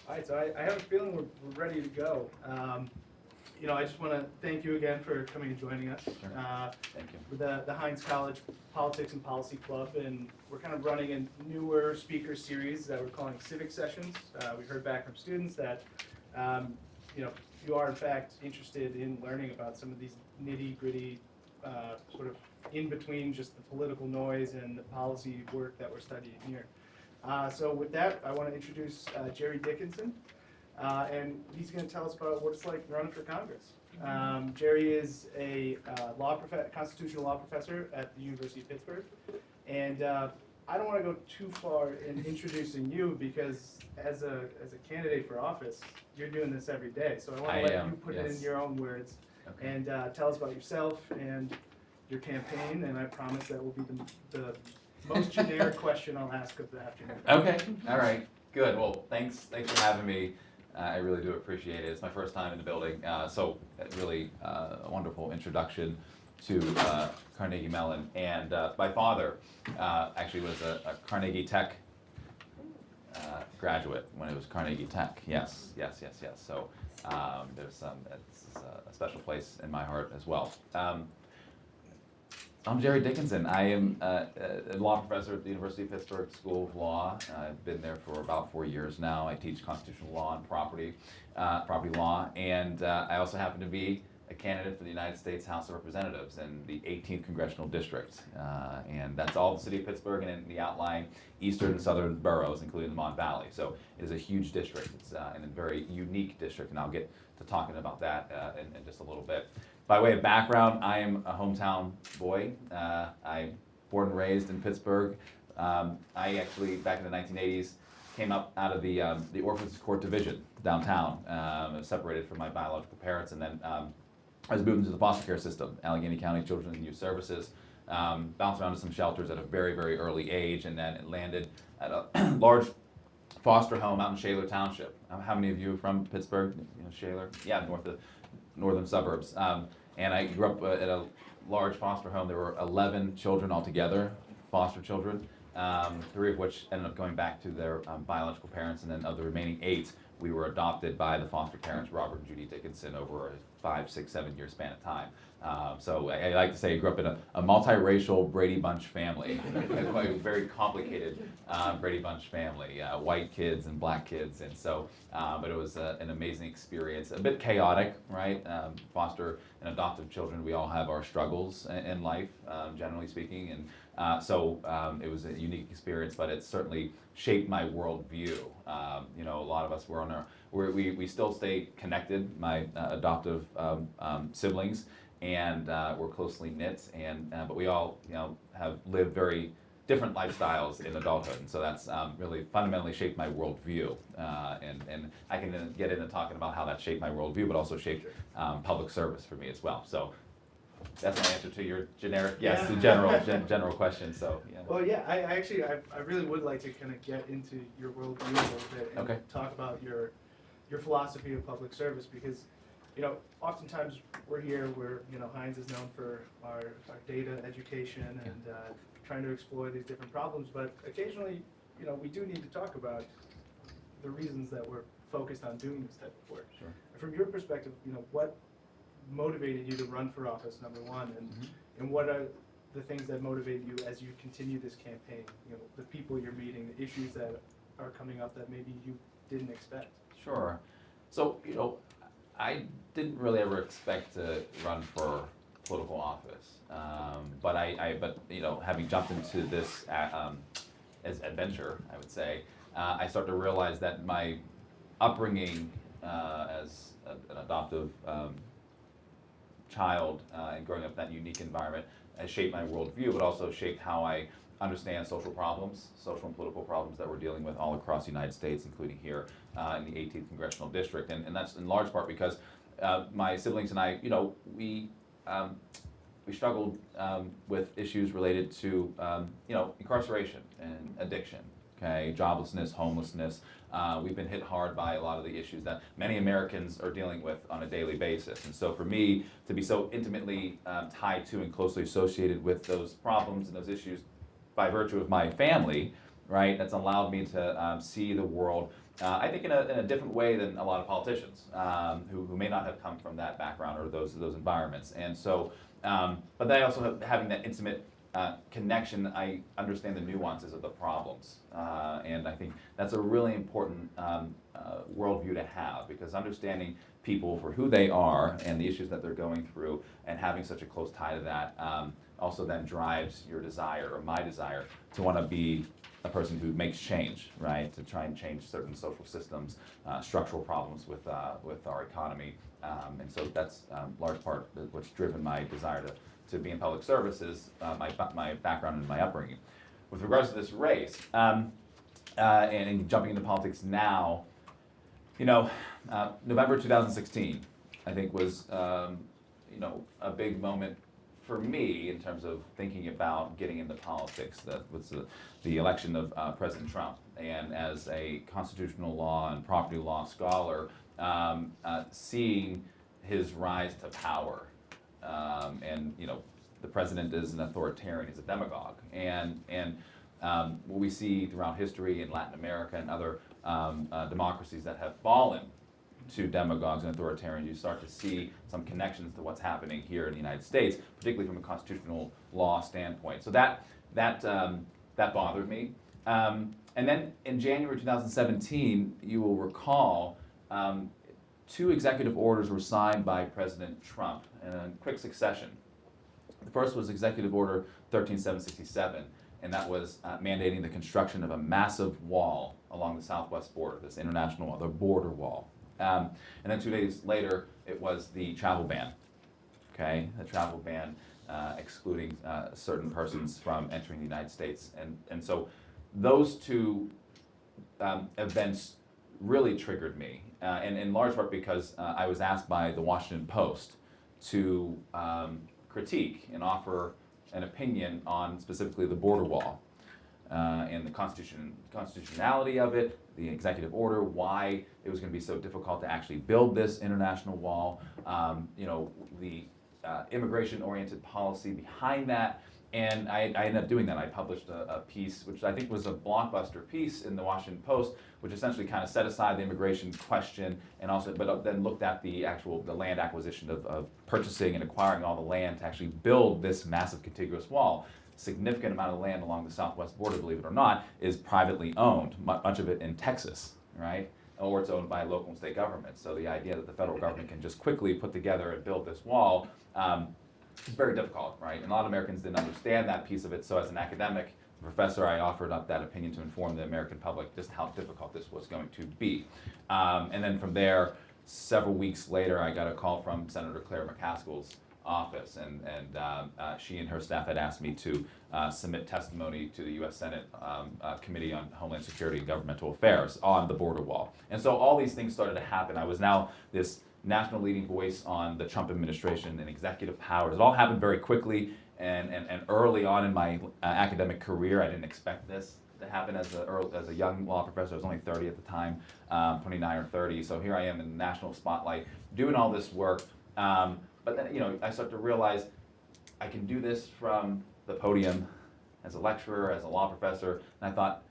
All right, so I have a feeling we're ready to go. I just want to thank you again for coming and joining us. Sure. Thank you. With the Heinz College Politics and Policy Club, and we're kind of running a newer speaker series that we're calling Civic Sessions. We heard back from students that, you are in fact interested in learning about some of these nitty-gritty, sort of in between just the political noise and the policy work that we're studying here. So with that, I want to introduce Jerry Dickinson, and he's going to tell us about what it's like running for Congress. Jerry is a constitutional law professor at the University of Pittsburgh, and I don't want to go too far in introducing you because as a candidate for office, you're doing this every day. So I want to let you put it in your own words and tell us about yourself and your campaign, and I promise that will be the most generic question I'll ask of the afternoon. Okay, all right, good. Well, thanks for having me. I really do appreciate it. It's my first time in the building, so really a wonderful introduction to Carnegie Mellon. And my father actually was a Carnegie Tech graduate when it was Carnegie Tech. Yes. So there's it's a special place in my heart as well. I'm Jerry Dickinson. I am a law professor at the University of Pittsburgh School of Law. I've been there for about 4 years now. I teach constitutional law and property law, and I also happen to be a candidate for the United States House of Representatives in the 18th Congressional District, and that's all the city of Pittsburgh and in the outlying eastern and southern boroughs, including the Mon Valley. So it is a huge district. It's and a very unique district, and I'll get to talking about that in just a little bit. By way of background, I am a hometown boy. I'm born and raised in Pittsburgh. I actually, back in the 1980s, came up out of the Orphans Court Division downtown. I was separated from my biological parents, and then I was moved into the foster care system, Allegheny County Children and Youth Services. Bounced around to some shelters at a very, very early age, and then it landed at a large foster home out in Shaler Township. How many of you are from Pittsburgh? Shaler? Yeah, northern suburbs. And I grew up at a large foster home. There were 11 children altogether, foster children, 3 of which ended up going back to their biological parents, and then of the remaining 8, we were adopted by the foster parents, Robert and Judy Dickinson, over a 5, 6, 7 year span of time. So I like to say I grew up in a multiracial Brady Bunch family, quite a very complicated Brady Bunch family, white kids and black kids, and so, but it was an amazing experience, a bit chaotic, right? Foster and adoptive children, we all have our struggles in life, generally speaking, and so it was a unique experience, but it certainly shaped my worldview. A lot of us were on we still stay connected, my adoptive siblings, and we're closely knit, but we all have lived very different lifestyles in adulthood, and so that's really fundamentally shaped my worldview, and I can get into talking about how that shaped my worldview, but also shaped public service for me as well. So that's my answer to your general question. So yeah. Well, yeah, I really would like to kind of get into your worldview a little bit and talk about your philosophy of public service, because oftentimes we're here where Heinz is known for our data education and trying to explore these different problems, but occasionally we do need to talk about the reasons that we're focused on doing this type of work. Sure. From your perspective, what motivated you to run for office, number one, and what are the things that motivate you as you continue this campaign? The people you're meeting, the issues that are coming up that maybe you didn't expect. Sure. So I didn't really ever expect to run for political office, but having jumped into this as adventure, I would say, I start to realize that my upbringing as an adoptive child and growing up in that unique environment has shaped my worldview, but also shaped how I understand social and political problems that we're dealing with all across the United States, including here in the 18th Congressional District. And that's in large part because my siblings and I, we struggled with issues related to, incarceration and addiction, joblessness, homelessness. We've been hit hard by a lot of the issues that many Americans are dealing with on a daily basis. And so for me to be so intimately tied to and closely associated with those problems and those issues by virtue of my family, right, that's allowed me to see the world I think in a different way than a lot of politicians who may not have come from that background or those environments. And so, but then I also having that intimate connection, I understand the nuances of the problems. And I think that's a really important worldview to have, because understanding people for who they are and the issues that they're going through and having such a close tie to that also then drives your desire, or my desire, to want to be a person who makes change, right? To try and change certain social systems, structural problems with our economy. And so that's large part of what's driven my desire to be in public services, my background and my upbringing. With regards to this race, and jumping into politics now, November 2016, I think was, a big moment for me in terms of thinking about getting into politics. That was the election of President Trump. And as a constitutional law and property law scholar, seeing his rise to power, and the president is an authoritarian, he's a demagogue, and what we see throughout history in Latin America and other democracies that have fallen to demagogues and authoritarians, you start to see some connections to what's happening here in the United States, particularly from a constitutional law standpoint. So that bothered me. And then in January 2017, you will recall, 2 executive orders were signed by President Trump in quick succession. The first was Executive Order 13767, and that was mandating the construction of a massive wall along the southwest border, this international wall, the border wall. And then 2 days later, it was the travel ban, okay? The travel ban excluding certain persons from entering the United States. And so those 2 events really triggered me, and in large part because I was asked by the Washington Post to critique and offer an opinion on specifically the border wall and the constitutionality of it, the executive order, why it was going to be so difficult to actually build this international wall, the immigration-oriented policy behind that. And I ended up doing that. I published a piece, which I think was a blockbuster piece in the Washington Post, which essentially kind of set aside the immigration question and also, but then looked at the land acquisition of purchasing and acquiring all the land to actually build this massive contiguous wall. Significant amount of land along the southwest border, believe it or not, is privately owned, much of it in Texas, right? Or it's owned by local and state governments. So the idea that the federal government can just quickly put together and build this wall, it's very difficult, right? And a lot of Americans didn't understand that piece of it. So as an academic professor, I offered up that opinion to inform the American public just how difficult this was going to be. And then from there, several weeks later, I got a call from Senator Claire McCaskill's office, and she and her staff had asked me to submit testimony to the U.S. Senate Committee on Homeland Security and Governmental Affairs on the border wall. And so all these things started to happen. I was now this national leading voice on the Trump administration and executive powers. It all happened very quickly and early on in my academic career. I didn't expect this to happen as a young law professor. I was only 30 at the time, 29 or 30. So here I am in the national spotlight doing all this work. But then, I start to realize I can do this from the podium as a lecturer, as a law professor. And I thought,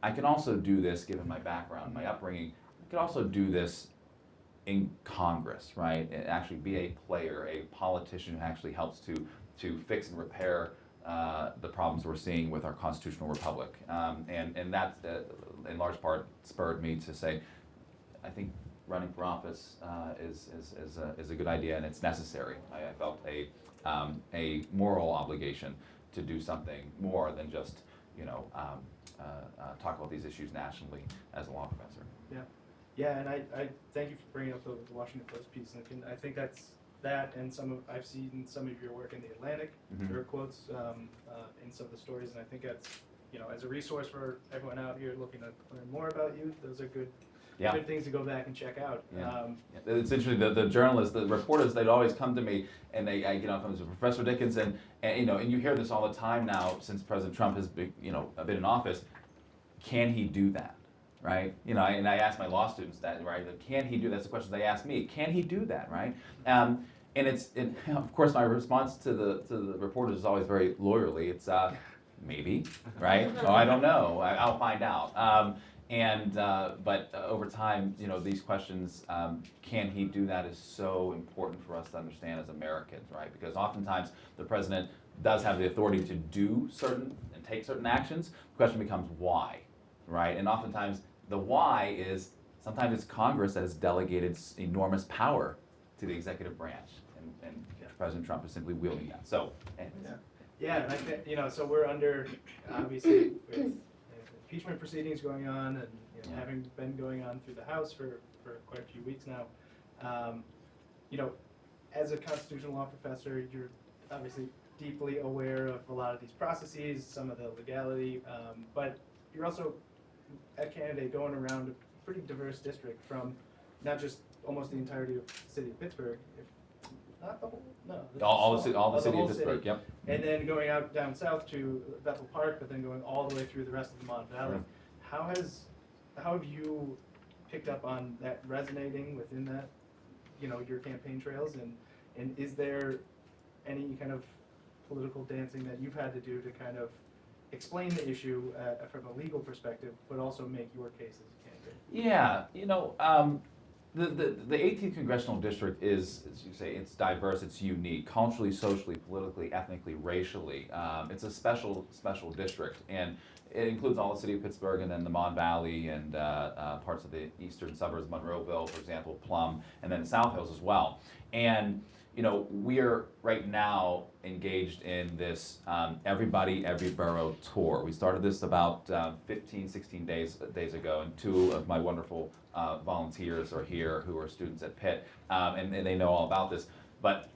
I can also do this, given my background, my upbringing, I could also do this in Congress, right? And actually be a player, a politician who actually helps to fix and repair the problems we're seeing with our constitutional republic. And that, in large part, spurred me to say, I think running for office is a good idea, and it's necessary. I felt a moral obligation to do something more than just talk about these issues nationally as a law professor. Yeah, and I thank you for bringing up the Washington Post piece. And I think that's that, and I've seen some of your work in the Atlantic. Mm-hmm. There are quotes in some of the stories, and I think that's as a resource for everyone out here looking to learn more about you. Those are good. Yeah. Good things to go back and check out. Yeah. It's interesting. The journalists, the reporters, they'd always come to me, and I from Professor Dickinson, and you hear this all the time now since President Trump has been in office. Can he do that, right? And I ask my law students that, right? Can he do that? That's the question they ask me. Can he do that, right? And of course, my response to the reporters is always very lawyerly. It's maybe, right? Oh, I don't know. I'll find out. But over time, these questions, can he do that, is so important for us to understand as Americans, right? Because oftentimes the president does have the authority to do certain and take certain actions. The question becomes why, right? And oftentimes the why is sometimes it's Congress that has delegated enormous power to the executive branch, and President Trump is simply wielding that. So, anyways. Yeah, and I think, so we're under, obviously, with impeachment proceedings going on, and having been going on through the House for quite a few weeks now. As a constitutional law professor, you're obviously deeply aware of a lot of these processes, some of the legality, but you're also a candidate going around a pretty diverse district, from not just almost the entirety of the city of Pittsburgh, if not the whole, no. All the whole city of Pittsburgh, city. yep. And then going out down south to Bethel Park, but then going all the way through the rest of the Mon Valley. Sure. How have you picked up on that resonating within that, your campaign trails, and is there any kind of political dancing that you've had to do to kind of explain the issue from a legal perspective, but also make your case as a candidate? Yeah, the 18th Congressional District is, as you say, it's diverse, it's unique, culturally, socially, politically, ethnically, racially. It's a special district, and it includes all the city of Pittsburgh, and then the Mon Valley, and parts of the eastern suburbs, Monroeville, for example, Plum, and then South Hills as well. And we're right now engaged in this Everybody, Every Borough tour. We started this about 15, 16 days ago, and two of my wonderful volunteers are here who are students at Pitt, and they know all about this. But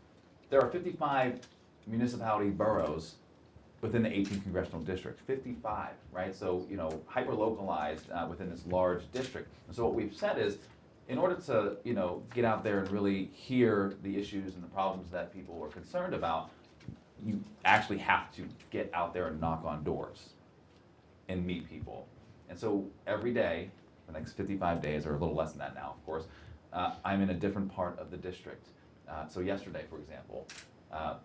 there are 55 municipality boroughs within the 18th Congressional District, 55, right? So, hyper-localized within this large district. And so what we've said is, in order to, get out there and really hear the issues and the problems that people are concerned about, you actually have to get out there and knock on doors and meet people. And so every day, the next 55 days, or a little less than that now, of course, I'm in a different part of the district. So yesterday, for example,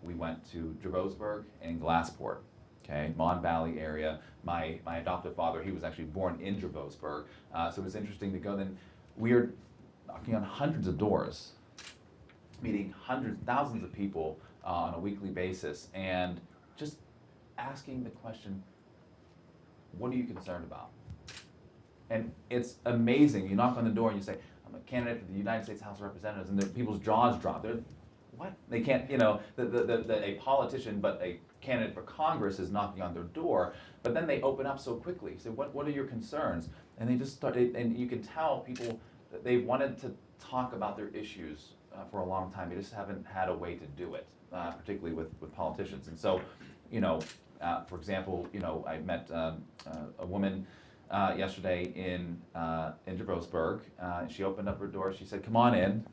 we went to Dravosburg and Glassport, okay, Mon Valley area. My adoptive father, he was actually born in Dravosburg, so it was interesting to go. Then we are knocking on hundreds of doors, meeting hundreds, thousands of people on a weekly basis, and just asking the question, what are you concerned about? And it's amazing. You knock on the door and you say, I'm a candidate for the United States House of Representatives, and people's jaws drop. They're, what? They can't, a politician, but a candidate for Congress is knocking on their door, but then they open up so quickly. You say, what are your concerns? And they just start, and you can tell people that they've wanted to talk about their issues for a long time. They just haven't had a way to do it, particularly with politicians. And so, for example, I met a woman yesterday in Dravosburg. She opened up her door. She said, "Come on in."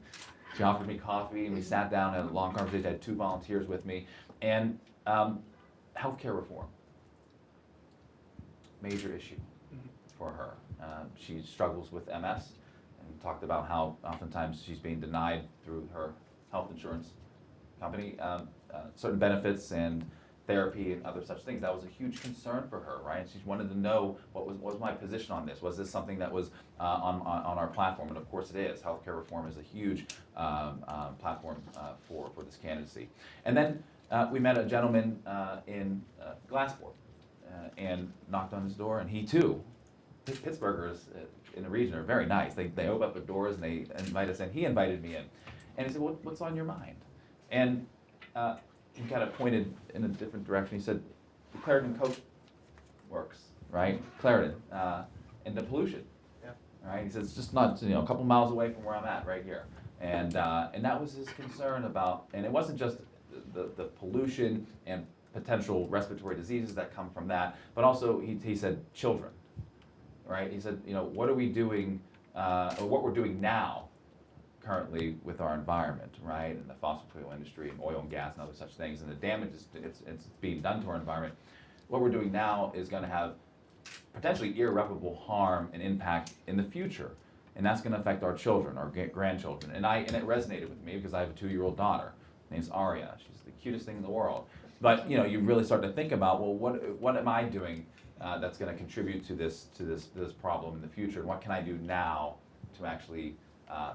She offered me coffee, and we sat down and had a long conversation. I had two volunteers with me, and healthcare reform, major issue for her. She struggles with MS, and talked about how oftentimes she's being denied through her health insurance company certain benefits and therapy and other such things. That was a huge concern for her, right? And she wanted to know what was my position on this. Was this something that was on our platform? And of course it is. Healthcare reform is a huge platform for this candidacy. And then we met a gentleman in Glassport and knocked on his door, and he too, Pittsburghers in the region are very nice. They open up their doors and they invite us in. He invited me in, and he said, "What's on your mind?" And he kind of pointed in a different direction. He said, "The Clarendon Coach works, right? Clarendon, and the pollution, Yeah. right?" He says, "It's just not, a couple miles away from where I'm at, right here." And that was his concern about, and it wasn't just the pollution and potential respiratory diseases that come from that, but also he said children, right? He said, what are we doing, or what we're doing now currently with our environment, right, and the fossil fuel industry and oil and gas and other such things, and the damage it's being done to our environment. What we're doing now is going to have potentially irreparable harm and impact in the future, and that's going to affect our children, our grandchildren. And it resonated with me because I have a 2-year-old daughter. Her name's Aria. She's the cutest thing in the world. But you really start to think about, well, what am I doing that's going to contribute to this problem in the future, and what can I do now to actually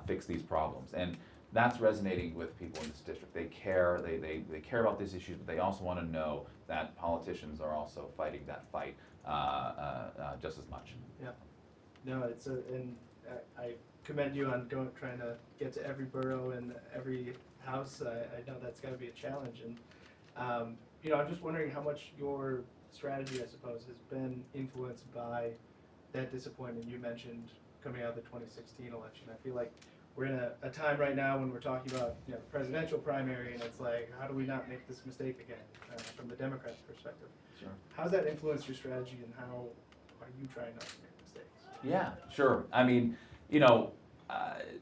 fix these problems? And that's resonating with people in this district. They care. They care about these issues, but they also want to know that politicians are also fighting that fight just as much. Yeah. No, and I commend you on trying to get to every borough and every house. I know that's got to be a challenge, and I'm just wondering how much your strategy, I suppose, has been influenced by that disappointment you mentioned coming out of the 2016 election. I feel like we're in a time right now when we're talking about the presidential primary, and it's like, how do we not make this mistake again from the Democrats' perspective? Sure. How's that influenced your strategy, and how are you trying not to make mistakes? Yeah, sure. I mean,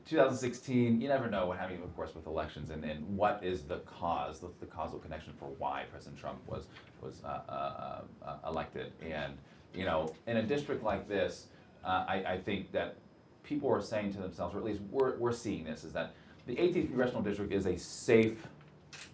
2016, you never know what happened, of course, with elections, and what is the cause, the causal connection for why President Trump was elected. And, in a district like this, I think that people are saying to themselves, or at least we're seeing this, is that the 18th Congressional District is a safe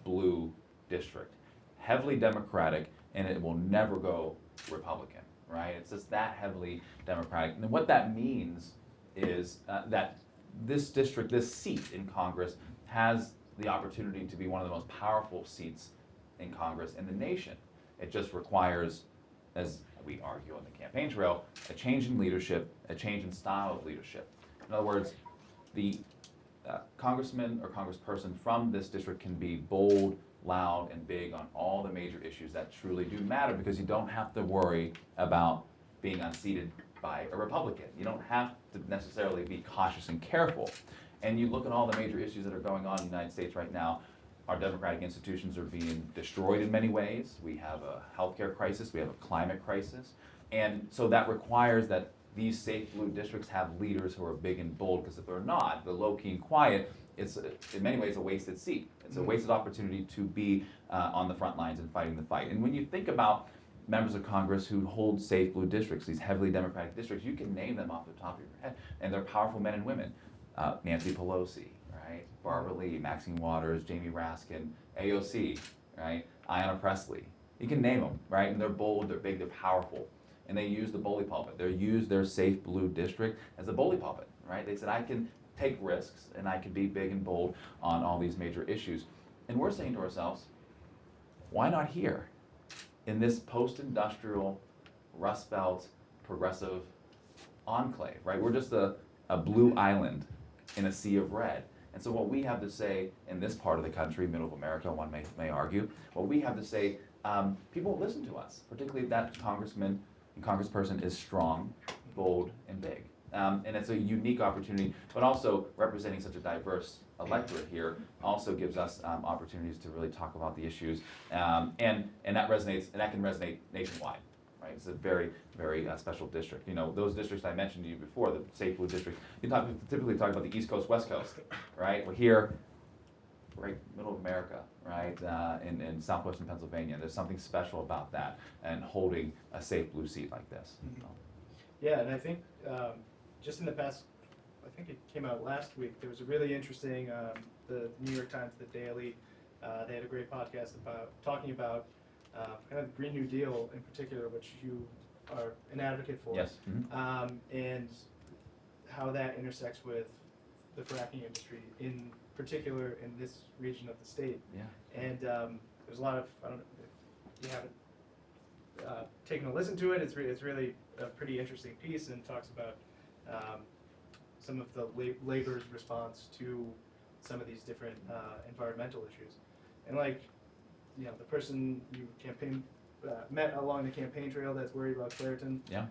blue district, heavily Democratic, and it will never go Republican, right? It's just that heavily Democratic. And what that means is that this district, this seat in Congress, has the opportunity to be one of the most powerful seats in Congress in the nation. It just requires, as we argue on the campaign trail, a change in leadership, a change in style of leadership. In other words, the congressman or congressperson from this district can be bold, loud, and big on all the major issues that truly do matter, because you don't have to worry about being unseated by a Republican. You don't have to necessarily be cautious and careful. And you look at all the major issues that are going on in the United States right now. Our democratic institutions are being destroyed in many ways. We have a healthcare crisis, we have a climate crisis. And so that requires that these safe blue districts have leaders who are big and bold, because if they're not, if they're low key and quiet, it's in many ways a wasted seat. It's a wasted opportunity to be on the front lines and fighting the fight. And when you think about members of Congress who hold safe blue districts, these heavily Democratic districts, you can name them off the top of your head, and they're powerful men and women. Nancy Pelosi, right? Barbara Lee, Maxine Waters, Jamie Raskin, AOC, right? Ayanna Pressley. You can name them, right? And they're bold, they're big, they're powerful. And they use the bully pulpit. They use their safe blue district as a bully pulpit, right? They said, I can take risks and I can be big and bold on all these major issues. And we're saying to ourselves, why not here? In this post-industrial, Rust Belt, progressive enclave, right? We're just a blue island in a sea of red. And so what we have to say in this part of the country, middle of America, one may argue, what we have to say, people listen to us, particularly if that congressman and congressperson is strong, bold, and big. And it's a unique opportunity, but also representing such a diverse electorate here also gives us opportunities to really talk about the issues, and that resonates, and that can resonate nationwide, right? It's a very, very special district. Those districts I mentioned to you before, the safe blue district, typically talk about the East Coast, West Coast, right? We're here, right middle of America, right, in southwestern Pennsylvania. There's something special about that and holding a safe blue seat like this. Mm-hmm. Yeah, and I think just in the past, I think it came out last week, there was a really interesting, the New York Times, The Daily, they had a great podcast talking about kind of the Green New Deal in particular, which you are an advocate for. Yes. Mm-hmm. And how that intersects with the fracking industry, in particular in this region of the state. Yeah. And there's a lot of, I don't know if you haven't taken a listen to it, it's really a pretty interesting piece, and talks about some of the labor's response to some of these different environmental issues. And the person you met along the campaign trail that's worried about Clairton, Yeah.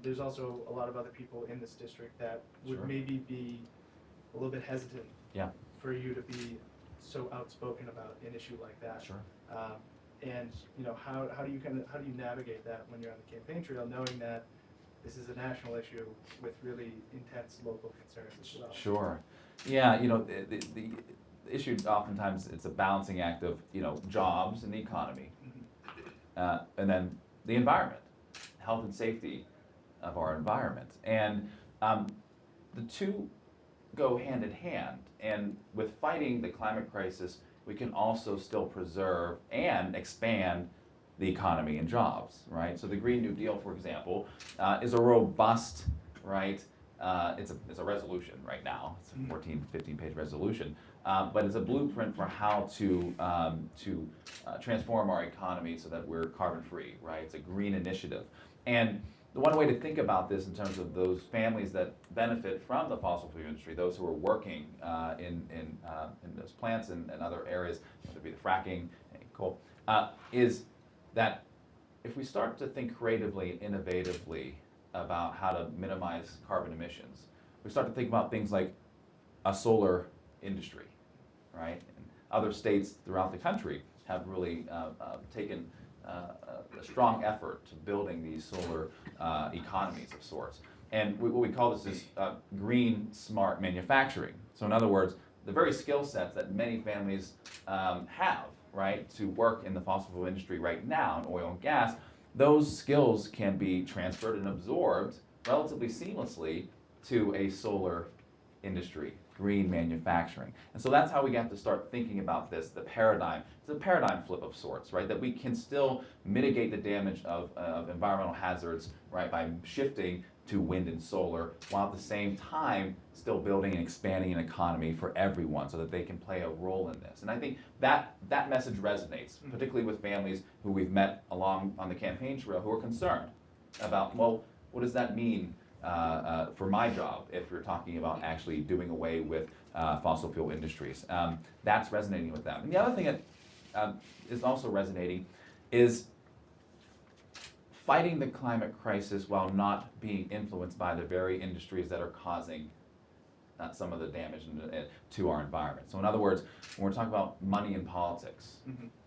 there's also a lot of other people in this district that would Sure. maybe be a little bit hesitant Yeah. for you to be so outspoken about an issue like that. Sure. And how do you navigate that when you're on the campaign trail, knowing that this is a national issue with really intense local concerns as well? Sure. Yeah, the issue oftentimes, it's a balancing act of, jobs and the economy, Mm-hmm. and then the environment, health and safety of our environment. And the two go hand in hand. And with fighting the climate crisis, we can also still preserve and expand the economy and jobs, right? So the Green New Deal, for example, is a robust, right? It's a resolution right now. It's a 14, 15-page resolution, but it's a blueprint for how to transform our economy so that we're carbon-free, right? It's a green initiative. And the one way to think about this in terms of those families that benefit from the fossil fuel industry, those who are working in those plants and other areas, whether it be the fracking, coal, is that if we start to think creatively and innovatively about how to minimize carbon emissions, we start to think about things like a solar industry, right? And other states throughout the country have really taken a strong effort to building these solar economies of sorts. And what we call this is green smart manufacturing. So in other words, the very skill sets that many families have, right, to work in the fossil fuel industry right now in oil and gas, those skills can be transferred and absorbed relatively seamlessly to a solar industry, green manufacturing. And so that's how we have to start thinking about this, the paradigm. It's a paradigm flip of sorts, right? That we can still mitigate the damage of environmental hazards, right, by shifting to wind and solar, while at the same time still building and expanding an economy for everyone so that they can play a role in this. And I think that message resonates, particularly with families who we've met along on the campaign trail who are concerned about, well, what does that mean for my job if you're talking about actually doing away with fossil fuel industries? That's resonating with them. And the other thing that is also resonating is fighting the climate crisis while not being influenced by the very industries that are causing some of the damage to our environment. So in other words, when we're talking about money in politics,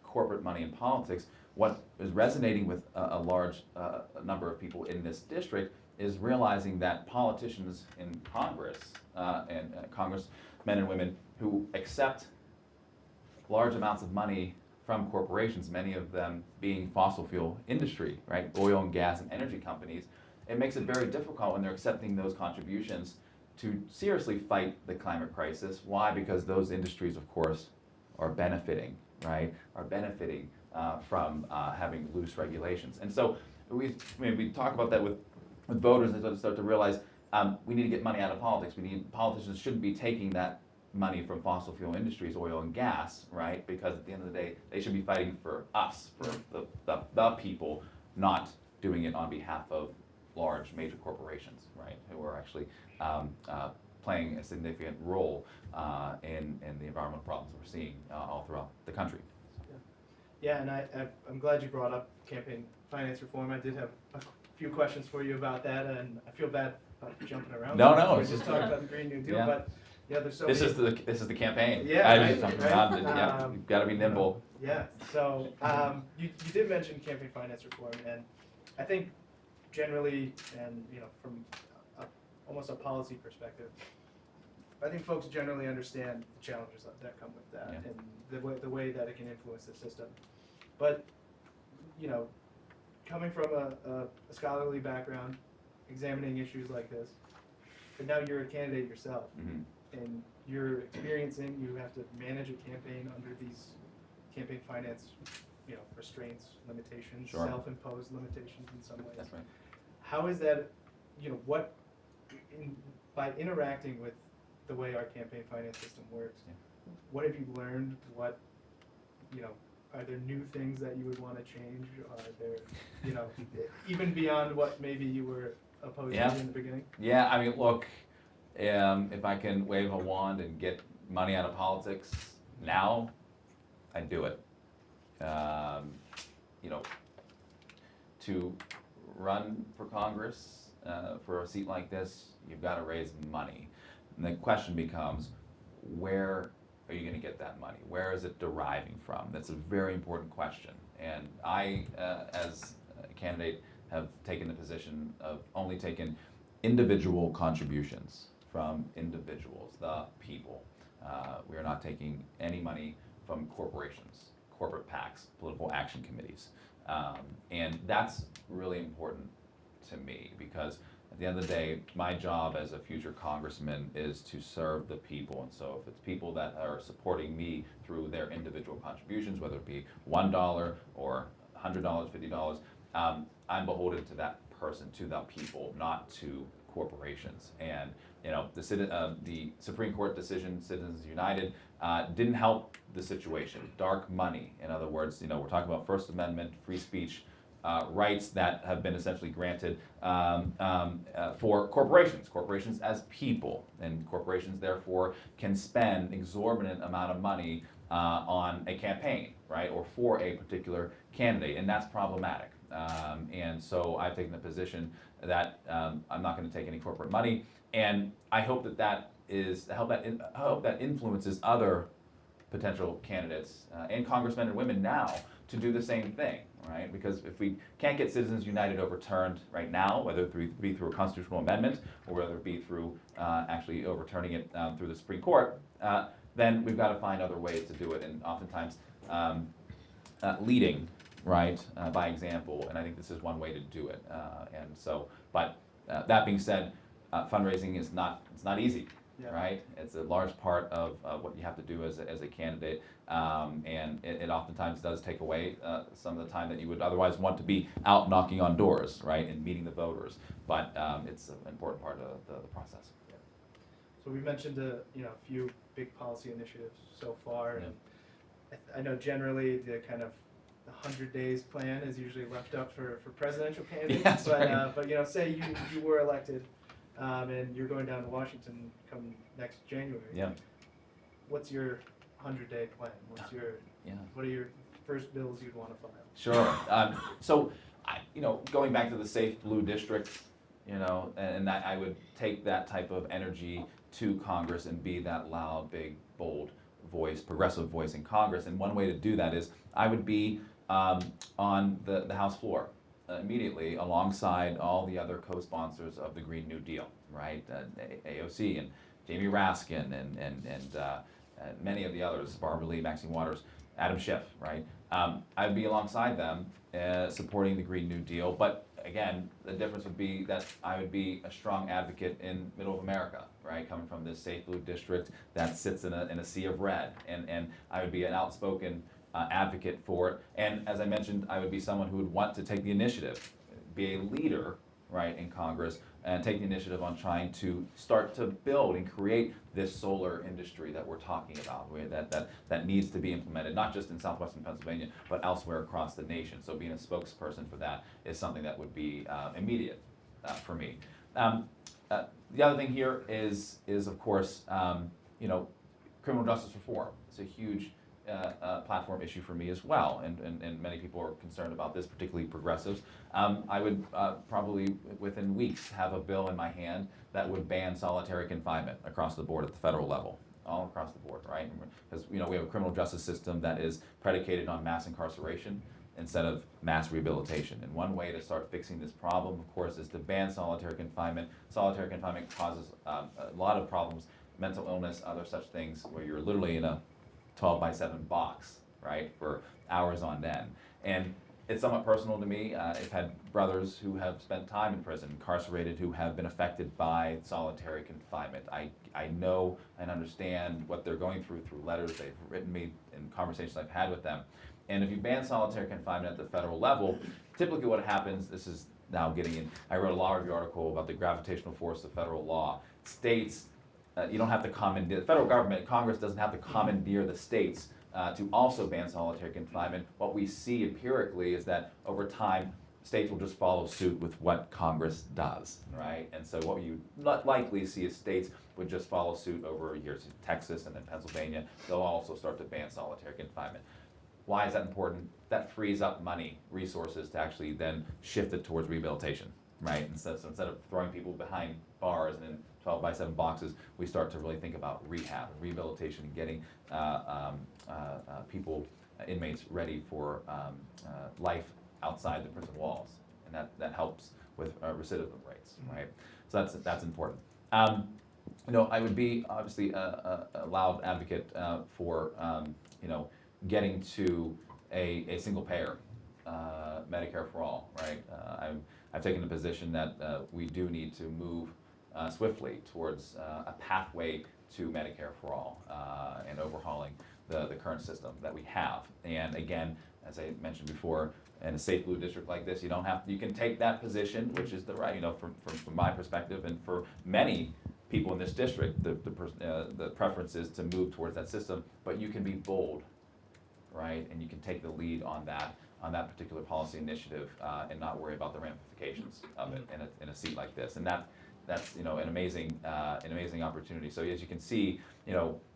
corporate money in politics, what is resonating with a large number of people in this district is realizing that politicians in Congress and congressmen and women who accept large amounts of money from corporations, many of them being fossil fuel industry, right, oil and gas and energy companies, it makes it very difficult when they're accepting those contributions to seriously fight the climate crisis. Why? Because those industries, of course, are benefiting, right, from having loose regulations. And so we talk about that with voters, and start to realize we need to get money out of politics. Politicians shouldn't be taking that money from fossil fuel industries, oil and gas, right? Because at the end of the day, they should be fighting for us, for the people, not doing it on behalf of large major corporations, right? Who are actually playing a significant role in the environmental problems that we're seeing all throughout the country. Yeah, and I'm glad you brought up campaign finance reform. I did have a few questions for you about that, and I feel bad about jumping around. No, it's just talking about the Green New Deal, yeah. But yeah, there's so this many. is the campaign. Yeah, I right, just jumped right. around. Yeah, you've got to be nimble. Yeah, so you did mention campaign finance reform, and I think generally, and from almost a policy perspective, I think folks generally understand the challenges that come with that, Yeah. and the way that it can influence the system. But coming from a scholarly background, examining issues like this, but now you're a candidate yourself, and you're experiencing, you have to manage a campaign under these campaign finance, restraints, limitations, Sure. self-imposed limitations in some ways. That's right. How is that, by interacting with the way our campaign finance system works, what have you learned? What, are there new things that you would want to change? Are there, even beyond what maybe you were opposed to in the beginning? Yeah, I mean, look, if I can wave a wand and get money out of politics now, I'd do it. To run for Congress, for a seat like this, you've got to raise money. And the question becomes, where are you going to get that money? Where is it deriving from? That's a very important question. And I, as a candidate, have taken the position of only taking individual contributions from individuals, the people. We are not taking any money from corporations, corporate PACs, political action committees. And that's really important to me, because at the end of the day, my job as a future congressman is to serve the people. And so if it's people that are supporting me through their individual contributions, whether it be $1 or $100, $50, I'm beholden to that person, to the people, not to corporations. And the Supreme Court decision, Citizens United, didn't help the situation. Dark money, in other words, we're talking about First Amendment, free speech rights that have been essentially granted for corporations as people, and corporations therefore can spend exorbitant amount of money on a campaign, right, or for a particular candidate, and that's problematic. And so I've taken the position that I'm not going to take any corporate money, and I hope that influences other potential candidates and congressmen and women now to do the same thing, right? Because if we can't get Citizens United overturned right now, whether it be through a constitutional amendment or whether it be through actually overturning it through the Supreme Court, then we've got to find other ways to do it, and oftentimes leading, right, by example, and I think this is one way to do it. But that being said, fundraising it's not easy. Yeah. Right? It's a large part of what you have to do as a candidate, and it oftentimes does take away some of the time that you would otherwise want to be out knocking on doors, right, and meeting the voters. But it's an important part of the process. Yeah. So we mentioned a few big policy initiatives so far, and I know generally the kind of the 100 days plan is usually left up for presidential candidates. Yes, but say you were elected. And you're going down to Washington come next January. Yeah. What's your 100-day plan? What are your first bills you'd want to file? Sure. So, going back to the safe blue district, and that I would take that type of energy to Congress and be that loud, big, bold voice, progressive voice in Congress. And one way to do that is I would be on the House floor immediately alongside all the other co-sponsors of the Green New Deal, right? AOC and Jamie Raskin and many of the others, Barbara Lee, Maxine Waters, Adam Schiff, right? I'd be alongside them supporting the Green New Deal, but again, the difference would be that I would be a strong advocate in middle of America, right? Coming from this safe blue district that sits in a sea of red, and I would be an outspoken advocate for it. And as I mentioned, I would be someone who would want to take the initiative, be a leader, right, in Congress, and take the initiative on trying to start to build and create this solar industry that we're talking about, that needs to be implemented, not just in southwestern Pennsylvania, but elsewhere across the nation. So being a spokesperson for that is something that would be immediate for me. The other thing here is of course, criminal justice reform. It's a huge platform issue for me as well, and many people are concerned about this, particularly progressives. I would probably within weeks have a bill in my hand that would ban solitary confinement across the board at the federal level, all across the board, right? Because we have a criminal justice system that is predicated on mass incarceration instead of mass rehabilitation. And one way to start fixing this problem, of course, is to ban solitary confinement. Solitary confinement causes a lot of problems, mental illness, other such things, where you're literally in a 12-by-7 box, right, for hours on end. And it's somewhat personal to me. I've had brothers who have spent time in prison, incarcerated, who have been affected by solitary confinement. I know and understand what they're going through letters they've written me and conversations I've had with them. And if you ban solitary confinement at the federal level, typically what happens, this is now getting in, I wrote a law review article about the gravitational force of federal law. States, you don't have to commandeer, the federal government, Congress doesn't have to commandeer the states to also ban solitary confinement. What we see empirically is that over time, states will just follow suit with what Congress does, right? And so what you likely see is states would just follow suit over years. Texas and then Pennsylvania, they'll also start to ban solitary confinement. Why is that important? That frees up money, resources to actually then shift it towards rehabilitation, right? Instead of throwing people behind bars and in 12-by-7 boxes, we start to really think about rehab, rehabilitation, and getting people, inmates, ready for life outside the prison walls, and that helps with recidivism rates, right? So that's important. I would be obviously a loud advocate for getting to a single payer Medicare for all, right? I've taken the position that we do need to move swiftly towards a pathway to Medicare for all and overhauling the current system that we have. And again, as I mentioned before, in a safe blue district like this, you can take that position, which is the right, from my perspective, and for many people in this district, the preference is to move towards that system, but you can be bold, right? And you can take the lead on that particular policy initiative, and not worry about the ramifications of it in a seat like this. And that's an amazing opportunity. So as you can see,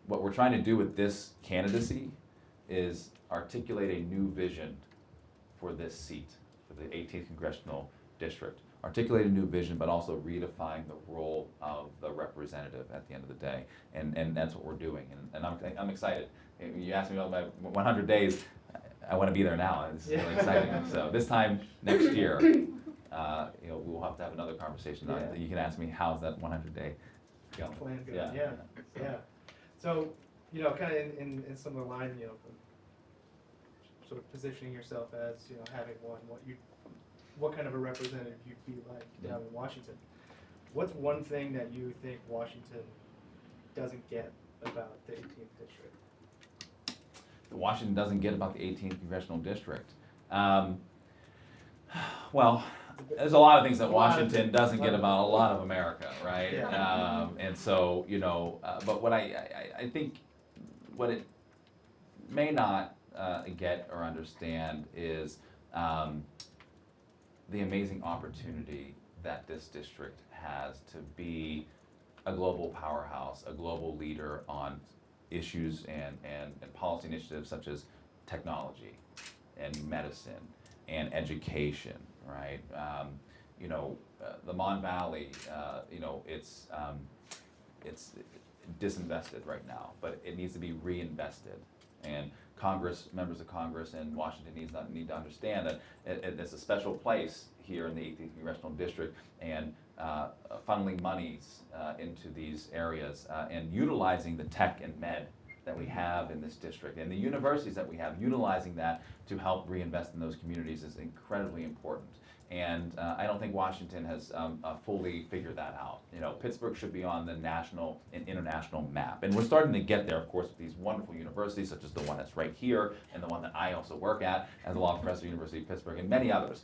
what we're trying to do with this candidacy is articulate a new vision for this seat, for the 18th Congressional District. Articulate a new vision, but also redefine the role of the representative at the end of the day. And that's what we're doing. And I'm excited. You asked me about my 100 days. I want to be there now. It's really exciting. So this time next year, we'll have to have another conversation. Yeah. You can ask me, how's that 100-day going? Plan going. Yeah. So, kind of in similar line, sort of positioning yourself as, having won, what kind of a representative you'd be like down in Washington. What's one thing that you think Washington doesn't get about the 18th district? Washington doesn't get about the 18th Congressional District. Well, there's a lot of things that Washington doesn't get about a lot of America, right? Yeah. And so, but what I think what it may not get or understand is the amazing opportunity that this district has to be a global powerhouse, a global leader on issues and policy initiatives such as technology and medicine and education, right? The Mon Valley, it's disinvested right now, but it needs to be reinvested. And members of Congress and Washington need to understand that it's a special place here in the 18th Congressional District, and funneling monies into these areas and utilizing the tech and med that we have in this district and the universities that we have, utilizing that to help reinvest in those communities is incredibly important. And I don't think Washington has fully figured that out. Pittsburgh should be on the national and international map. And we're starting to get there, of course, with these wonderful universities, such as the one that's right here and the one that I also work at as a law professor at the University of Pittsburgh, and many others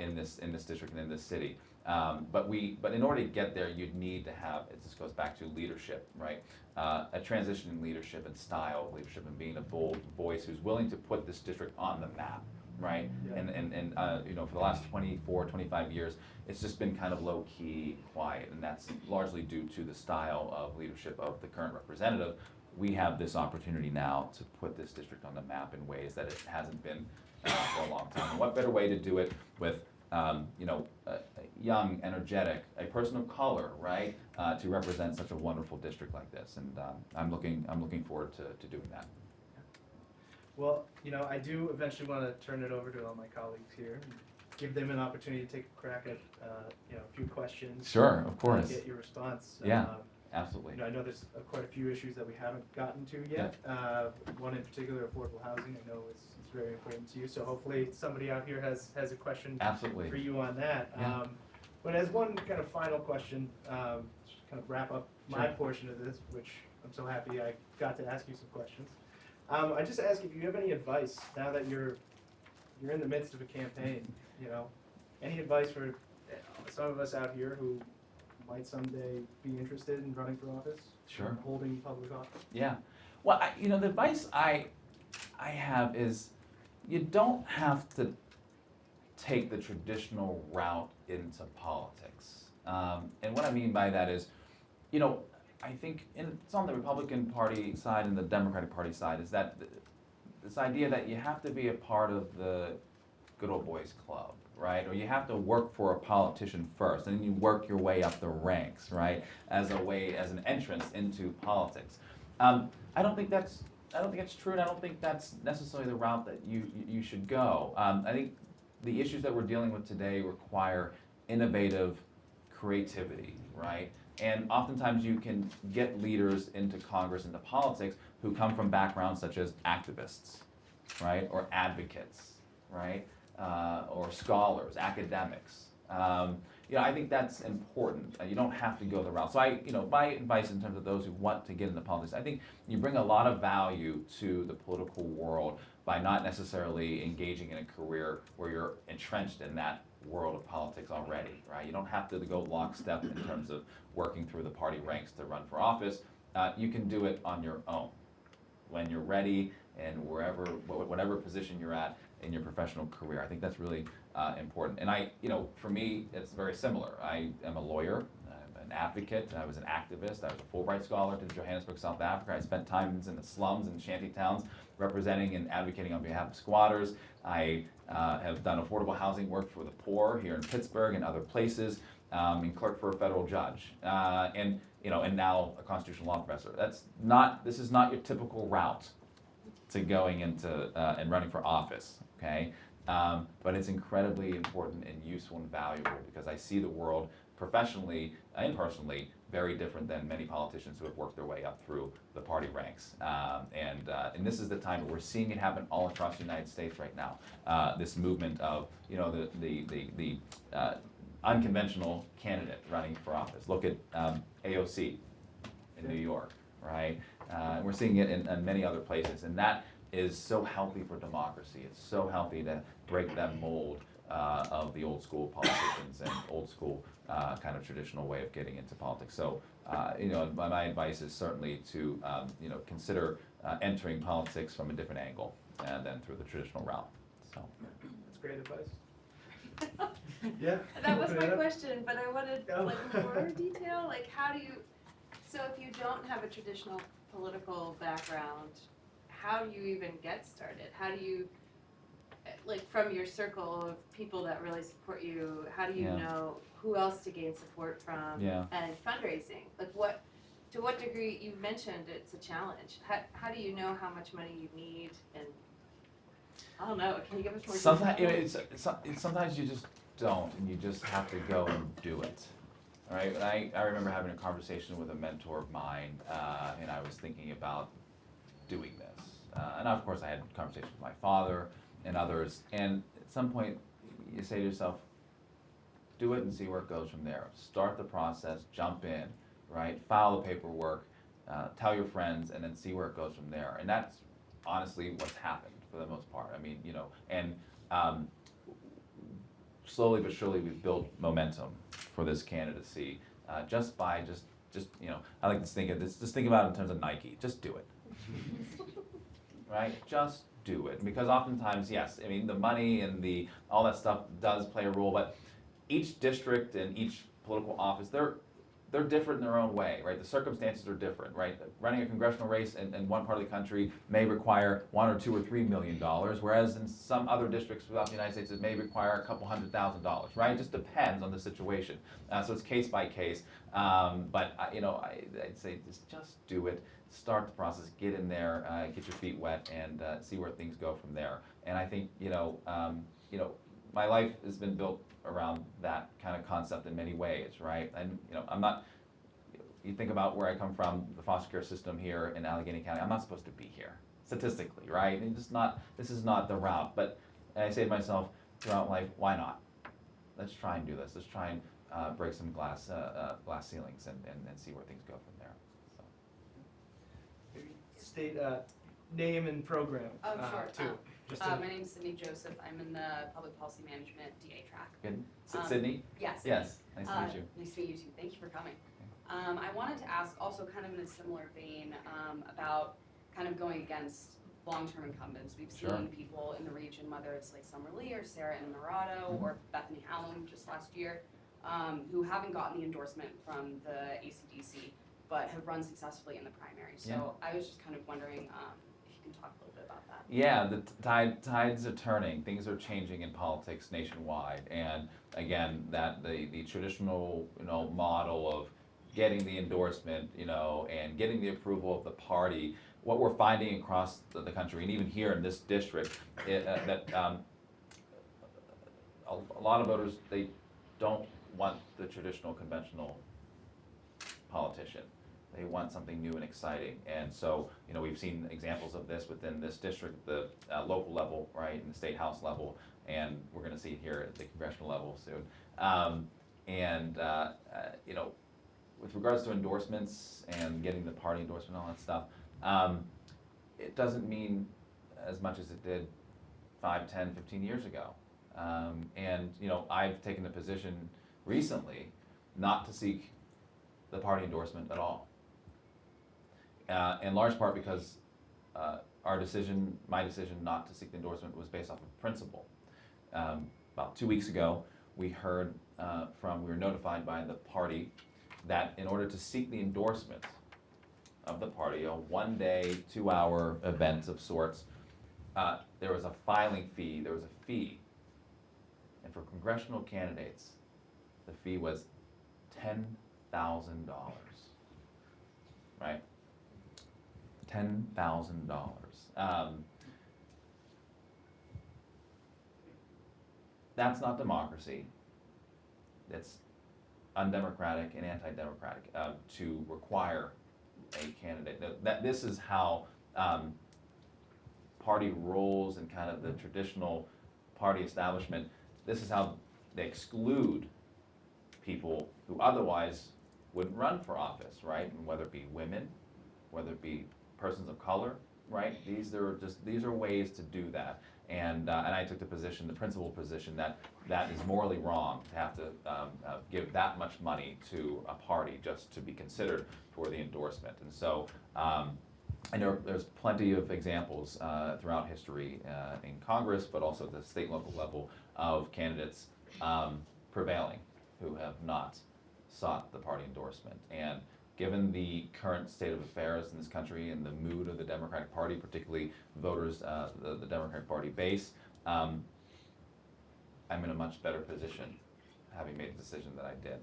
in this district and in this city. But in order to get there, you'd need to have, this goes back to leadership, right? A transition in leadership and style of leadership, and being a bold voice who's willing to put this district on the map. Right, Yeah. and for the last 24, 25 years, it's just been kind of low key, quiet, and that's largely due to the style of leadership of the current representative. We have this opportunity now to put this district on the map in ways that it hasn't been for a long time. And what better way to do it with young, energetic, a person of color, right, to represent such a wonderful district like this, and I'm looking forward to doing that. Well, I do eventually want to turn it over to all my colleagues here, and give them an opportunity to take a crack at, a few questions. Sure, of course. Get your response. Yeah, absolutely. I know there's quite a few issues that we haven't gotten to yet. One in particular, affordable housing, I know it's very important to you. So hopefully somebody out here has a question Absolutely. for you on that. Yeah. But as one kind of final question, just kind of wrap up my Sure. portion of this, which I'm so happy I got to ask you some questions. I just ask if you have any advice now that you're in the midst of a campaign. Any advice for some of us out here who might someday be interested in running for office? Sure. Holding public office. Yeah. Well, the advice I have is you don't have to take the traditional route into politics. And what I mean by that is, I think it's on the Republican Party side and the Democratic Party side, is that this idea that you have to be a part of the good old boys club, right? Or you have to work for a politician first, and then you work your way up the ranks, right? As an entrance into politics. I don't think that's true, and I don't think that's necessarily the route that you should go. I think the issues that we're dealing with today require innovative creativity, right? And oftentimes you can get leaders into Congress, into politics, who come from backgrounds such as activists, right? Or advocates, right? Or scholars, academics. I think that's important. You don't have to go the route. So my advice in terms of those who want to get into politics, I think you bring a lot of value to the political world by not necessarily engaging in a career where you're entrenched in that world of politics already, right? You don't have to go lockstep in terms of working through the party ranks to run for office. You can do it on your own when you're ready and whatever position you're at in your professional career. I think that's really important. And for me, it's very similar. I am a lawyer, I'm an advocate, I was an activist, I was a Fulbright Scholar to Johannesburg, South Africa. I spent time in the slums and shanty towns representing and advocating on behalf of squatters. I have done affordable housing work for the poor here in Pittsburgh and other places, and clerked for a federal judge. And now a constitutional law professor. This is not your typical route to going into and running for office, okay? But it's incredibly important and useful and valuable because I see the world professionally and personally very different than many politicians who have worked their way up through the party ranks. And this is the time we're seeing it happen all across the United States right now. This movement of the unconventional candidate running for office. Look at AOC in New York, right? And we're seeing it in many other places, and that is so healthy for democracy. It's so healthy to break that mold of the old school politicians and old school kind of traditional way of getting into politics. So, my advice is certainly to consider entering politics from a different angle than through the traditional route. So, That's great advice. Yeah. That was my question, but I wanted more detail. Like, how do you? So, if you don't have a traditional political background, how do you even get started? How do you, from your circle of people that really support you, how do you know who else to gain support from? Yeah. And fundraising, to what degree, you mentioned it's a challenge. How do you know how much money you need? And I don't know, can you give us more detail? Sometimes you just don't, and you just have to go and do it. Right? And I remember having a conversation with a mentor of mine, and I was thinking about doing this. And of course I had conversations with my father and others, and at some point you say to yourself, do it and see where it goes from there. Start the process, jump in, right? File the paperwork, tell your friends, and then see where it goes from there. And that's honestly what's happened for the most part. I mean, and slowly but surely we've built momentum for this candidacy just by I like to think of this, just think about it in terms of Nike, just do it. Right? Just do it. Because oftentimes, yes, I mean, the money and all that stuff does play a role, but each district and each political office, they're different in their own way, right? The circumstances are different, right? Running a congressional race in one part of the country may require $1 or $2 or $3 million, whereas in some other districts throughout the United States, it may require a couple $100,000, right? It just depends on the situation. So it's case by case. But I'd say just do it. Start the process, get in there, get your feet wet, and see where things go from there. And I think my life has been built around that kind of concept in many ways, right? And I'm not. You think about where I come from, the foster care system here in Allegheny County. I'm not supposed to be here, statistically, right? And this is not the route. But I say to myself throughout life, why not? Let's try and do this. Let's try and break some glass ceilings and see where things go from there. Maybe state name and program Sure. too. Just My name is Sydney Joseph. I'm in the Public Policy Management DA track. Good. Sydney? Yes. Yes. Nice to meet you. Nice to meet you too. Thank you for coming. I wanted to ask also kind of in a similar vein about kind of going against long-term incumbents. We've seen Sure. people in the region, whether it's like Summer Lee or Sarah Innamorato or Bethany Hallam just last year, who haven't gotten the endorsement from the ACDC but have run successfully in the primary. So I was just kind of wondering if you can talk a little bit about that. Yeah, the tides are turning. Things are changing in politics nationwide, and again, that the traditional model of getting the endorsement, and getting the approval of the party. What we're finding across the country, and even here in this district, that a lot of voters, they don't want the traditional conventional politician. They want something new and exciting. And so, we've seen examples of this within this district, the local level, right, and the state house level, and we're going to see it here at the congressional level soon. And you know, with regards to endorsements and getting the party endorsement and all that stuff, it doesn't mean as much as it did 5, 10, 15 years ago. And you know, I've taken the position recently not to seek the party endorsement at all. In large part because my decision not to seek the endorsement was based off of principle. About 2 weeks ago, we were notified by the party that in order to seek the endorsement of the party, a 1-day, 2-hour event of sorts, there was a filing fee, there was a fee. And for congressional candidates, the fee was $10,000, right? $10,000. That's not democracy. It's undemocratic and anti-democratic to require a candidate. This is how party roles and kind of the traditional party establishment, this is how they exclude people who otherwise wouldn't run for office, right? And whether it be women, whether it be persons of color, right? These are ways to do that. And I took the principled position that is morally wrong to have to give that much money to a party just to be considered for the endorsement. And so I know there's plenty of examples throughout history in Congress, but also at the state and local level of candidates prevailing who have not sought the party endorsement. And given the current state of affairs in this country and the mood of the Democratic Party, particularly voters, the Democratic Party base, I'm in a much better position, having made the decision that I did,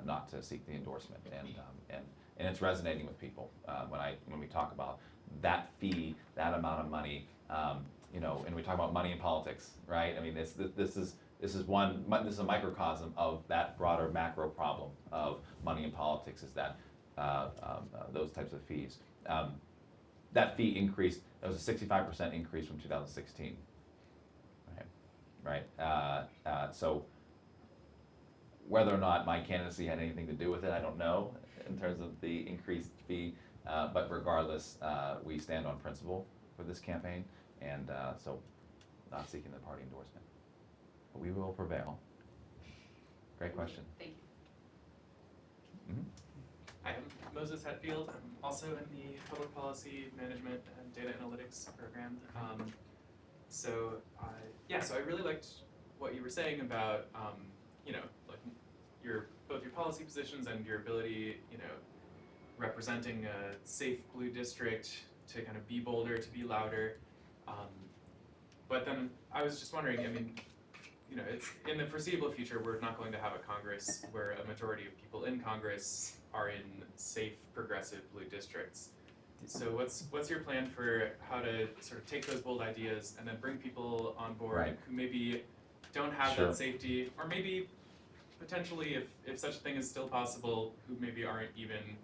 not to seek the endorsement, and it's resonating with people when we talk about that fee, that amount of money, you know, and we talk about money in politics, right? I mean, this is a microcosm of that broader macro problem of money in politics, is that those types of fees. That fee increased, that was a 65% increase from 2016. Right? So whether or not my candidacy had anything to do with it, I don't know in terms of the increased fee, but regardless, we stand on principle for this campaign, and so not seeking the party endorsement. But we will prevail. Great question. Thank you. Mm-hmm. Hi, I'm Moses Hetfield. I'm also in the Public Policy Management and Data Analytics program. So I really liked what you were saying about, you know, like both your policy positions and your ability, you know, representing a safe blue district to kind of be bolder, to be louder. But then I was just wondering, I mean, you know, it's in the foreseeable future, we're not going to have a Congress where a majority of people in Congress are in safe, progressive blue districts. So what's your plan for how to sort of take those bold ideas and then bring people on board Right. who maybe don't have Sure. that safety, or maybe potentially, if such a thing is still possible, who maybe aren't even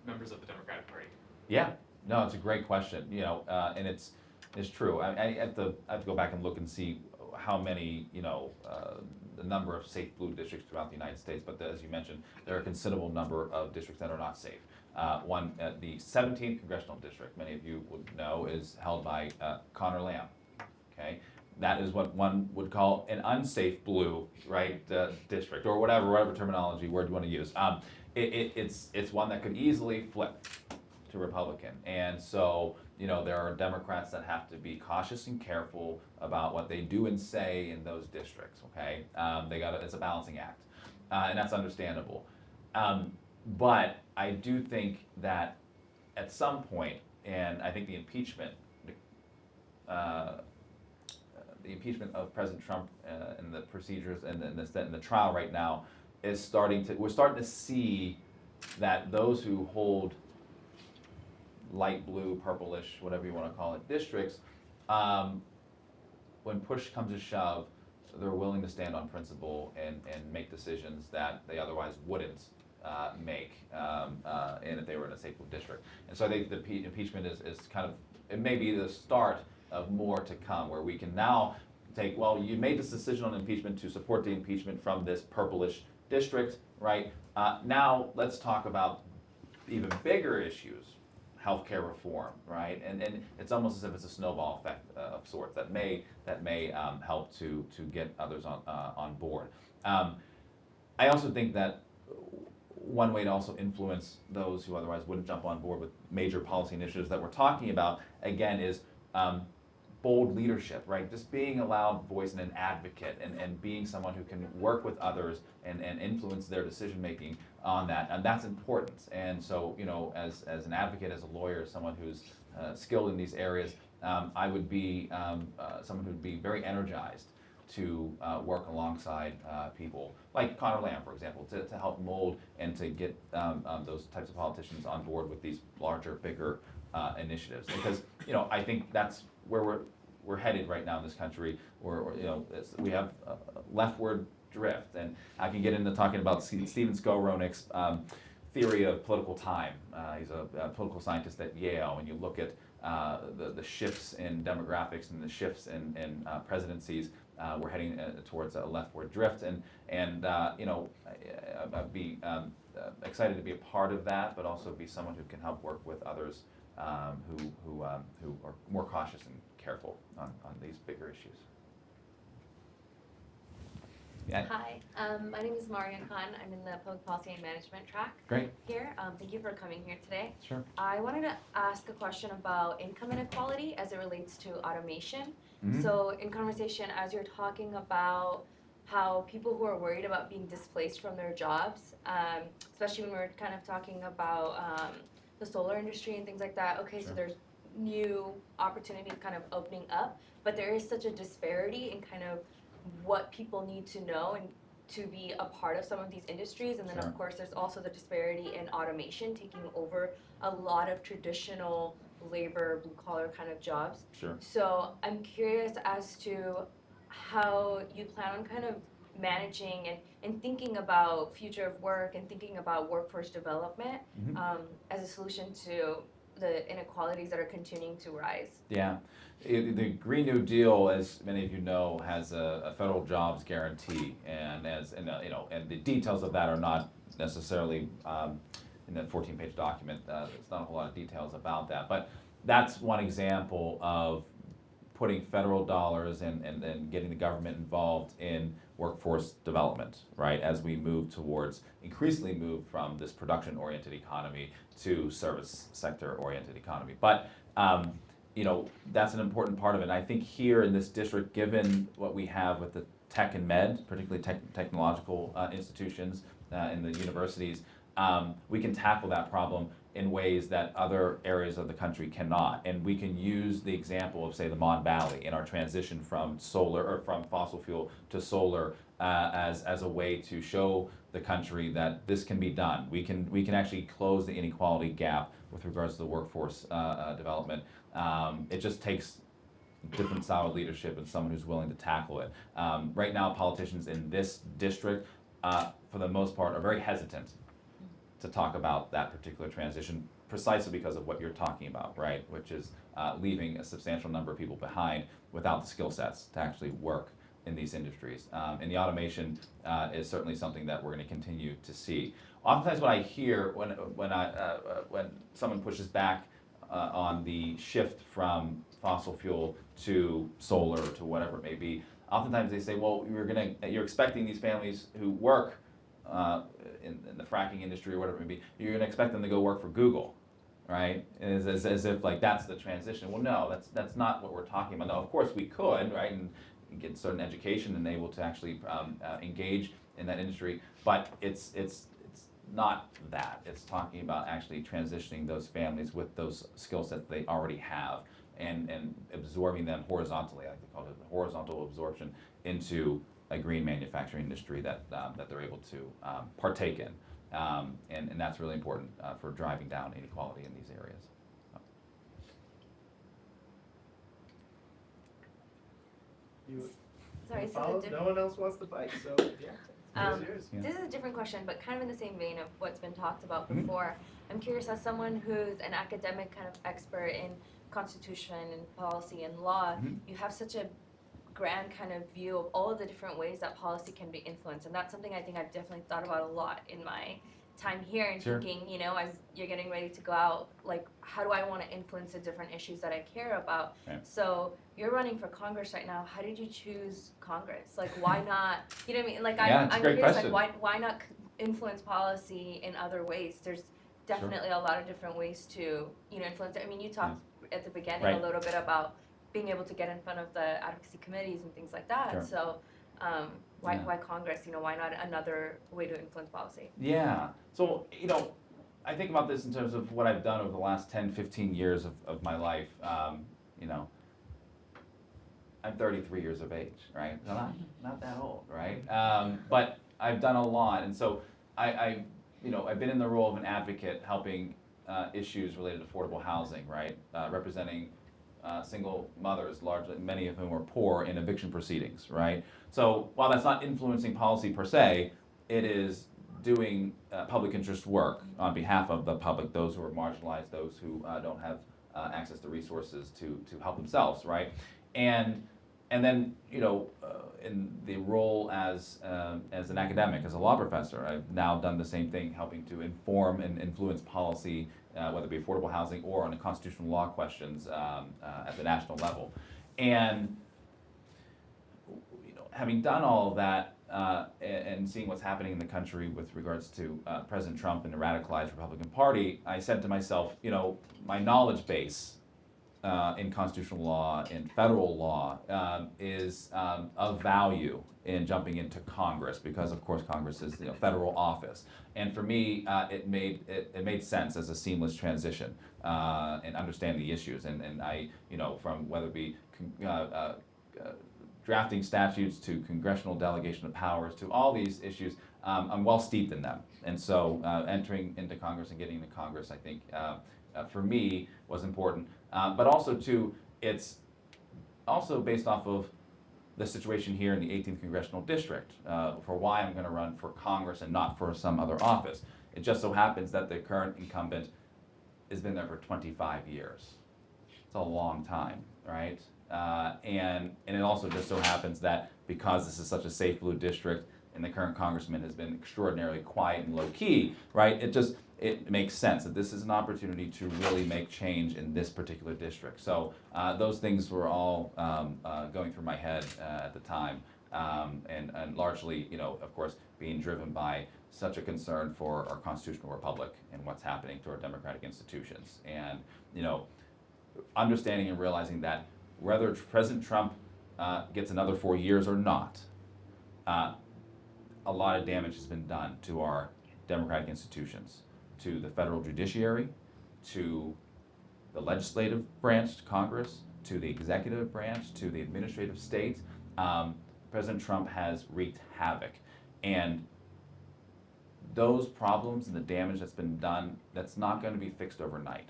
members of the Democratic Party? Yeah, no, it's a great question. You know, and it's true. I have to go back and look and see how many, you know, the number of safe blue districts throughout the United States. But as you mentioned, there are a considerable number of districts that are not safe. The 17th Congressional District, many of you would know, is held by Connor Lamb. Okay, that is what one would call an unsafe blue, right, district, or whatever terminology word you want to use. It's one that could easily flip to Republican, and so you know there are Democrats that have to be cautious and careful about what they do and say in those districts. Okay, it's a balancing act, and that's understandable. But I do think that at some point, and I think the impeachment of President Trump and the procedures and the trial right now we're starting to see that those who hold light blue, purplish, whatever you want to call it, districts, when push comes to shove, they're willing to stand on principle and make decisions that they otherwise wouldn't make and if they were in a safe blue district. And so I think the impeachment is kind of, it may be the start of more to come, where we can now take, well, you made this decision on impeachment to support the impeachment from this purplish district, right? Now let's talk about even bigger issues, healthcare reform, right? And it's almost as if it's a snowball effect of sorts that may help to get others on board. I also think that one way to also influence those who otherwise wouldn't jump on board with major policy initiatives that we're talking about, again, is bold leadership, right? Just being a loud voice and an advocate and being someone who can work with others and influence their decision making on that. And that's important. And so, you know, as an advocate, as a lawyer, someone who's skilled in these areas, I would be someone who'd be very energized to work alongside people like Connor Lamb, for example, to help mold and to get those types of politicians on board with these larger, bigger initiatives. Because, you know, I think that's where we're headed right now in this country, or you know, we have a leftward drift, and I can get into talking about Stephen Skowronek's theory of political time. He's a political scientist at Yale, and you look at the shifts in demographics and the shifts in presidencies. We're heading towards a leftward drift, and you know, I'd be excited to be a part of that, but also be someone who can help work with others who are more cautious and careful on these bigger issues. Yeah. Hi, my name is Marian Khan. I'm in the Public Policy and Management track Great. here. Thank you for coming here today. Sure. I wanted to ask a question about income inequality as it relates to automation. Mhm. So in conversation, as you're talking about how people who are worried about being displaced from their jobs, especially when we're kind of talking about the solar industry and things like that, okay, Sure. so there's new opportunities kind of opening up, but there is such a disparity in kind of what people need to know and to be a part of some of these industries. And then Sure. of course there's also the disparity in automation taking over a lot of traditional labor, blue collar kind of jobs. Sure. So I'm curious as to how you plan on kind of managing and thinking about future of work and thinking about workforce development Mhm. as a solution to the inequalities that are continuing to rise. Yeah, the Green New Deal, as many of you know, has a federal jobs guarantee, and you know, and the details of that are not necessarily in the 14-page document. There's not a whole lot of details about that, but that's one example of putting federal dollars and getting the government involved in workforce development, right? As we increasingly move from this production-oriented economy to service sector-oriented economy. But you know, that's an important part of it. And I think here in this district, given what we have with the tech and med, particularly technological institutions in the universities, we can tackle that problem in ways that other areas of the country cannot. And we can use the example of, say, the Mon Valley in our transition from solar or from fossil fuel to solar as a way to show the country that this can be done. We can actually close the inequality gap with regards to the workforce development. It just takes different style of leadership and someone who's willing to tackle it. Right now, politicians in this district, for the most part, are very hesitant to talk about that particular transition, precisely because of what you're talking about, right? Which is leaving a substantial number of people behind without the skill sets to actually work in these industries. And the automation is certainly something that we're going to continue to see. Oftentimes, what I hear when someone pushes back on the shift from fossil fuel to solar or to whatever it may be, oftentimes they say, "Well, you're expecting these families who work in the fracking industry or whatever it may be, you're going to expect them to go work for Google, right?" As if like that's the transition. Well, no, that's not what we're talking about. Now, of course, we could, right, and get certain education and able to actually engage in that industry, but it's not that. It's talking about actually transitioning those families with those skill sets they already have and absorbing them horizontally, like they call it, horizontal absorption into a green manufacturing industry that they're able to partake in, and that's really important for driving down inequality in these areas. Sorry, so Follow? the No one else wants to bite, so yeah. It's yours. Yeah. This is a different question, but kind of in the same vein of what's been talked about Mhm. before. I'm curious, as someone who's an academic kind of expert in constitution and policy and law, Mhm. you have such a grand kind of view of all of the different ways that policy can be influenced. And that's something I think I've definitely thought about a lot in my time here and Sure. thinking, you know, as you're getting ready to go out, like, how do I want to influence the different issues that I care about? Right. So you're running for Congress right now. How did you choose Congress? Like, why not, you know what I mean? Like, Yeah, it's a I'm great curious, question. like, why not influence policy in other ways? There's definitely a lot of different ways to, you know, influence it. I mean, you talked at the beginning Right. a little bit about being able to get in front of the advocacy committees and things like that. Sure. So, Yeah. why Congress? You know, why not another way to influence policy? Yeah. So, you know, I think about this in terms of what I've done over the last 10, 15 years of my life. You know, I'm 33 years of age, right? So not that old, right? But I've done a lot, and so I've been in the role of an advocate, helping issues related to affordable housing, right? Representing single mothers, largely many of whom are poor, in eviction proceedings, right? So while that's not influencing policy per se, it is doing public interest work on behalf of the public, those who are marginalized, those who don't have access to resources to help themselves, right? And then, in the role as an academic, as a law professor, I've now done the same thing, helping to inform and influence policy, whether it be affordable housing or on the constitutional law questions at the national level. And having done all of that and seeing what's happening in the country with regards to President Trump and the radicalized Republican Party, I said to myself, my knowledge base in constitutional law, in federal law, is of value in jumping into Congress, because of course Congress is federal office. And for me, it made sense as a seamless transition and understand the issues. And I, from whether it be drafting statutes to congressional delegation of powers to all these issues, I'm well steeped in them. And so entering into Congress and getting into Congress, I think, for me, was important. But also, too, it's also based off of the situation here in the 18th Congressional District for why I'm going to run for Congress and not for some other office. It just so happens that the current incumbent has been there for 25 years. It's a long time, right? And it also just so happens that because this is such a safe blue district and the current congressman has been extraordinarily quiet and low key, right? It makes sense that this is an opportunity to really make change in this particular district. So those things were all going through my head at the time, and largely, of course, being driven by such a concern for our constitutional republic and what's happening to our democratic institutions. And, understanding and realizing that whether President Trump gets another 4 years or not, a lot of damage has been done to our democratic institutions, to the federal judiciary, to the legislative branch, Congress, to the executive branch, to the administrative state. President Trump has wreaked havoc. And those problems and the damage that's been done, that's not going to be fixed overnight.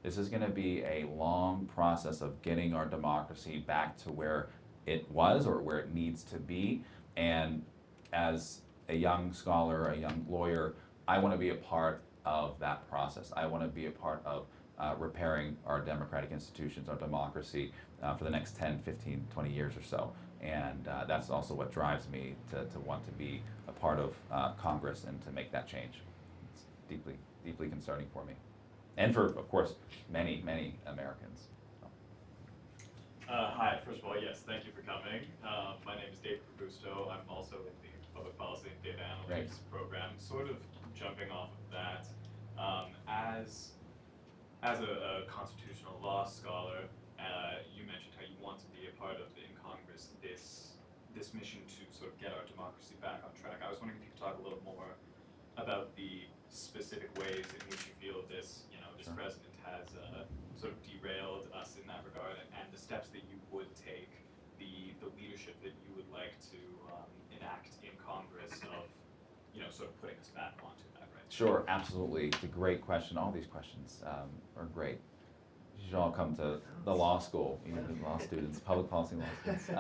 This is going to be a long process of getting our democracy back to where it was or where it needs to be. And as a young scholar, a young lawyer, I want to be a part of that process. I want to be a part of repairing our democratic institutions, our democracy for the next 10, 15, 20 years or so. And that's also what drives me to want to be a part of Congress and to make that change. It's deeply, deeply concerning for me. And for, of course, many, many Americans. Hi, first of all, yes, thank you for coming. My name is Dave Robusto. I'm also in the Public Policy and Data Analytics program. Sort of jumping off of that, as a constitutional law scholar, you mentioned how you want to be a part of in Congress this mission to sort of get our democracy back on track. I was wondering if you could talk a little more about the specific ways in which you feel this president has sort of derailed us in that regard, and the steps that you would take, the leadership that you would like to enact in Congress of, sort of putting us back onto that, right? Sure, absolutely. It's a great question. All these questions are great. You should all come to the law school, even the law students, public policy law students.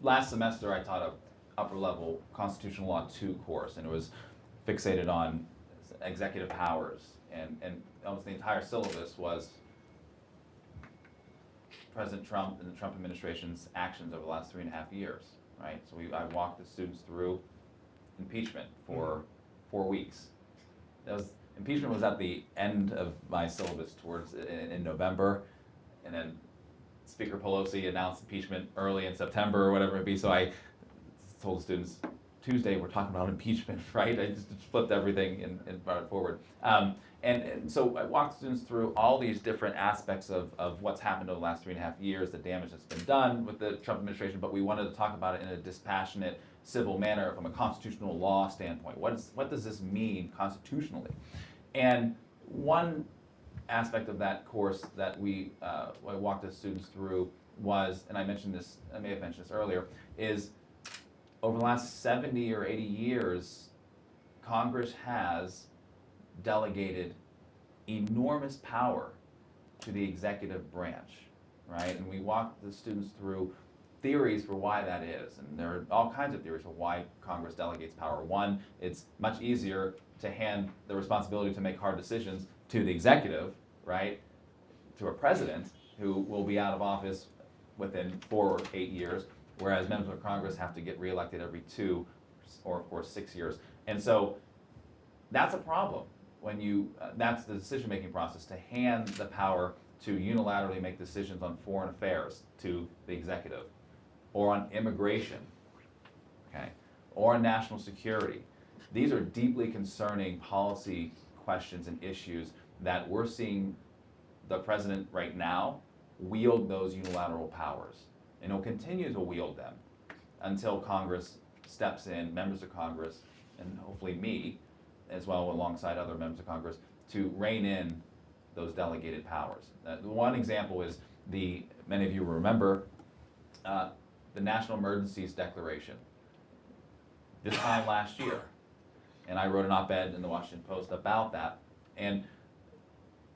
Last semester I taught a upper level constitutional law 2 course, and it was fixated on executive powers, and almost the entire syllabus was President Trump and the Trump administration's actions over the last 3.5 years, right? So I walked the students through impeachment for 4 weeks. Impeachment was at the end of my syllabus in November, and then Speaker Pelosi announced impeachment early in September or whatever it be. So I told the students, Tuesday we're talking about impeachment, right? I just flipped everything and brought it forward. And so I walked students through all these different aspects of what's happened over the last 3.5 years, the damage that's been done with the Trump administration, but we wanted to talk about it in a dispassionate, civil manner from a constitutional law standpoint. What does this mean constitutionally? And one aspect of that course that I walked the students through was, and I may have mentioned this earlier, is over the last 70 or 80 years, Congress has delegated enormous power to the executive branch, right? And we walked the students through theories for why that is, and there are all kinds of theories for why Congress delegates power. One, it's much easier to hand the responsibility to make hard decisions to the executive, right? To a president who will be out of office within 4 or 8 years, whereas members of Congress have to get reelected every 2 or of course 6 years. And so that's a problem when that's the decision-making process, to hand the power to unilaterally make decisions on foreign affairs to the executive, or on immigration, okay, or on national security. These are deeply concerning policy questions and issues that we're seeing the president right now wield those unilateral powers. And he'll continue to wield them until Congress steps in, members of Congress, and hopefully me, as well alongside other members of Congress, to rein in those delegated powers. One example is many of you remember, the National Emergencies Declaration this time last year. And I wrote an op-ed in the Washington Post about that. And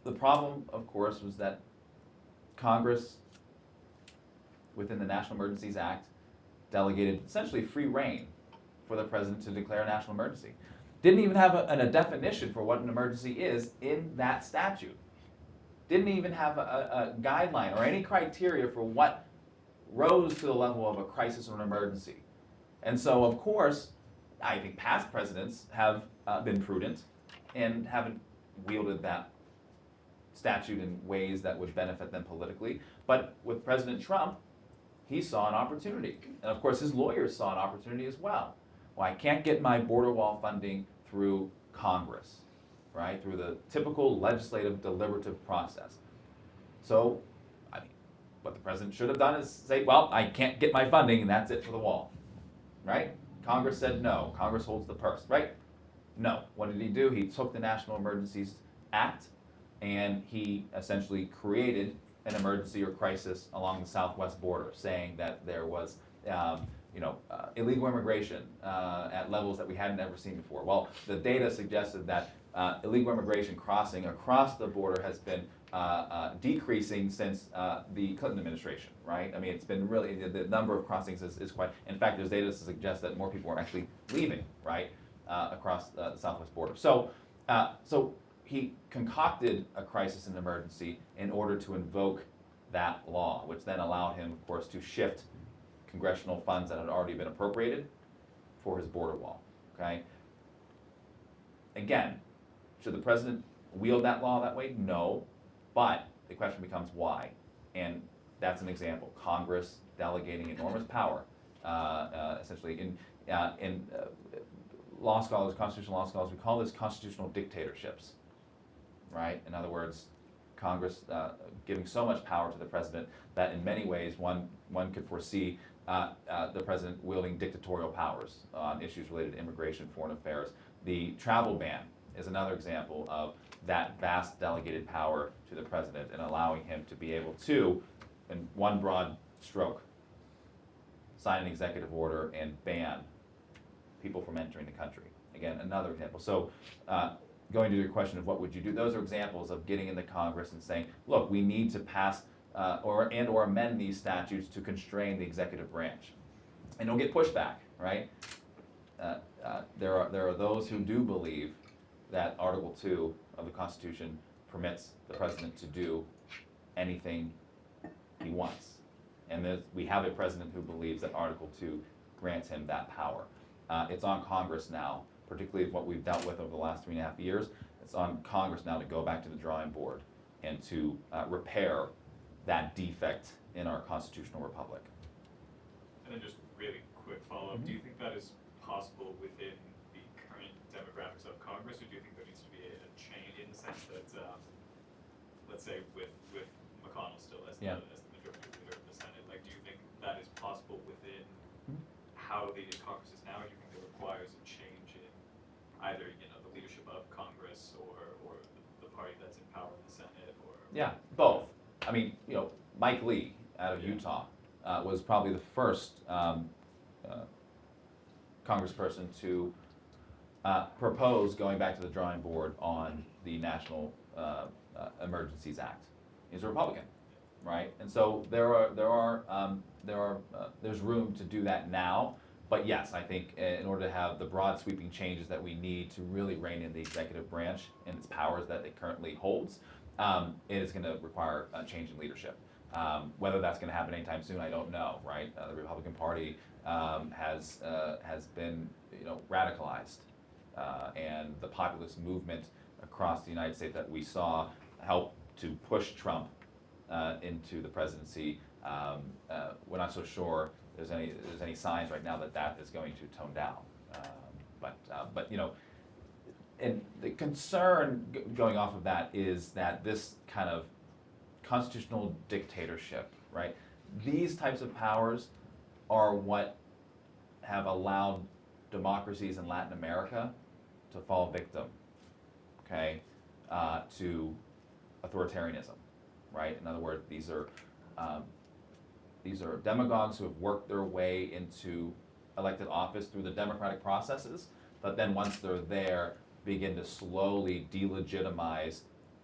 the problem, of course, was that Congress, within the National Emergencies Act, delegated essentially free rein for the president to declare a national emergency. Didn't even have a definition for what an emergency is in that statute. Didn't even have a guideline or any criteria for what rose to the level of a crisis or an emergency. And so, of course, I think past presidents have been prudent and haven't wielded that statute in ways that would benefit them politically. But with President Trump, he saw an opportunity. And of course, his lawyers saw an opportunity as well. Well, I can't get my border wall funding through Congress, right? Through the typical legislative deliberative process. So, what the president should have done is say, well, I can't get my funding and that's it for the wall, right? Congress said no. Congress holds the purse, right? No. What did he do? He took the National Emergencies Act and he essentially created an emergency or crisis along the southwest border, saying that there was illegal immigration at levels that we hadn't ever seen before. Well, the data suggested that illegal immigration crossing across the border has been decreasing since the Clinton administration, right? I mean, it's been really, the number of crossings is quite, in fact, there's data to suggest that more people are actually leaving, right, across the southwest border. So he concocted a crisis and emergency in order to invoke that law, which then allowed him, of course, to shift congressional funds that had already been appropriated for his border wall, okay? Again, should the president wield that law that way? No, but the question becomes why, and that's an example. Congress delegating enormous power, essentially in law scholars, constitutional law scholars, we call this constitutional dictatorships, right? In other words, Congress giving so much power to the president that in many ways one could foresee the president wielding dictatorial powers on issues related to immigration, foreign affairs. The travel ban is another example of that vast delegated power to the president and allowing him to be able to, in one broad stroke, sign an executive order and ban people from entering the country. Again, another example. So going to your question of what would you do, those are examples of getting into Congress and saying, look, we need to pass or amend these statutes to constrain the executive branch. And it'll get pushback, right? There are those who do believe that Article 2 of the Constitution permits the president to do anything he wants. And we have a president who believes that Article 2 grants him that power. It's on Congress now, particularly what we've dealt with over the last 3.5 years. It's on Congress now to go back to the drawing board and to repair that defect in our constitutional republic. And then just really quick follow-up, do you think that is possible within the current demographics of Congress, or do you think there needs to be a change in the sense that, let's say with McConnell still as the majority leader of the Senate, like, do you think that is possible within how the Congress is now, or do you think it requires a change in either, the leadership of Congress or the party that's in power in the Senate, or? Yeah, both. I mean, Mike Lee out of Utah was probably the first congressperson to propose going back to the drawing board on the National Emergencies Act. He's a Republican, right? And so there's room to do that now. But yes, I think in order to have the broad sweeping changes that we need to really rein in the executive branch and its powers that it currently holds, it is going to require a change in leadership. Whether that's going to happen anytime soon, I don't know, right? The Republican Party has been, radicalized, and the populist movement across the United States that we saw help to push Trump into the presidency. We're not so sure there's any signs right now that is going to tone down. But and the concern going off of that is that this kind of constitutional dictatorship, right? These types of powers are what have allowed democracies in Latin America to fall victim, okay, to authoritarianism, right? In other words, these are demagogues who have worked their way into elected office through the democratic processes, but then once they're there, begin to slowly delegitimize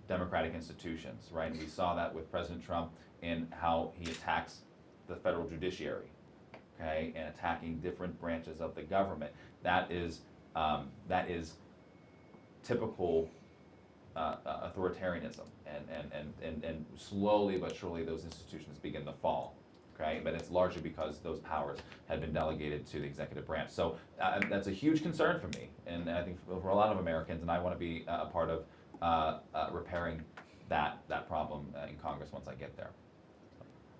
democratic institutions, right? And we saw that with President Trump in how he attacks the federal judiciary, okay, and attacking different branches of the government. That is typical authoritarianism, and slowly but surely those institutions begin to fall. Okay, but it's largely because those powers had been delegated to the executive branch. So that's a huge concern for me, and I think for a lot of Americans, and I want to be a part of repairing that problem in Congress once I get there.